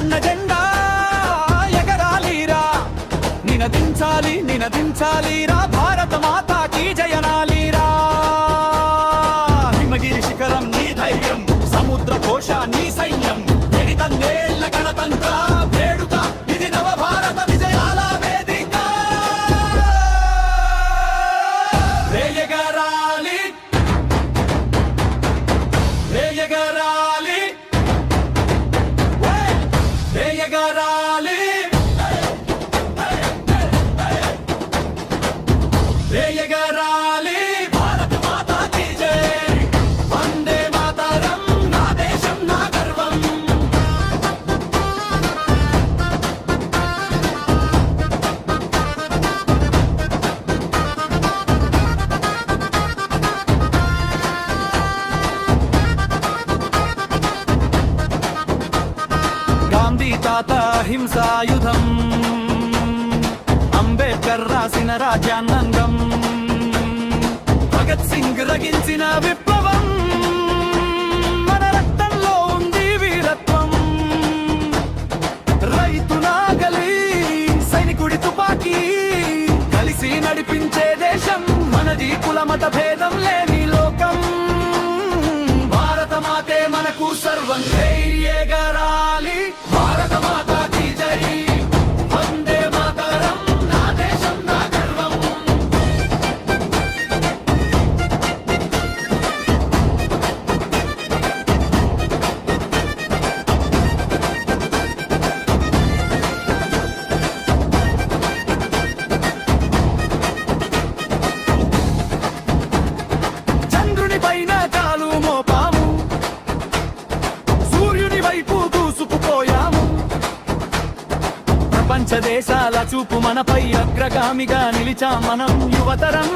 త్రివర్ణ జెండా ఎగరాలిరా, నినదించాలిరా భారత మాతాకి జయనాలిరా. హిమగిరి శిఖరం నీ ధైర్యం, సముద్ర ఘోష నీ సైన్యం, ఎనితన్నేళ్ల గణతంత్ర వేడుక ఇది నవ భారత విజయాల వేదిక. రేయగరాలి రేయగరాలి రేయగరాలి రేయగరాలి భారత మాతాకి జై, వందే మాతరం నా దేశం నా గర్వం. గాంధీ తాత హింసాయుధం, అంబేద్కర్ రాసిన రాజ్యాంగం, భగత్ సింగ్ రగించిన విప్లవం, మన రక్తంలో ఉంది వీరత్వం. రైతు నాగలి సైనికుడి తుపాకీ, కలిసి నడిపించే దేశం మనది, కులమత భేదం లేని లోకం. భారత మాతే మనకు సర్వం, ధైర్యగరాలి భారత మాతాకి జై, వందే మాతరం నా దేశం నా గర్వం. చంద్రుని పైన కాలు మోపాము, సూర్యుని వైపు దూసుకుపోయాము. ప్రపంచ దేశాల చూపు మనపై, అగ్రగామిగా నిలిచాం మనం యువతరం.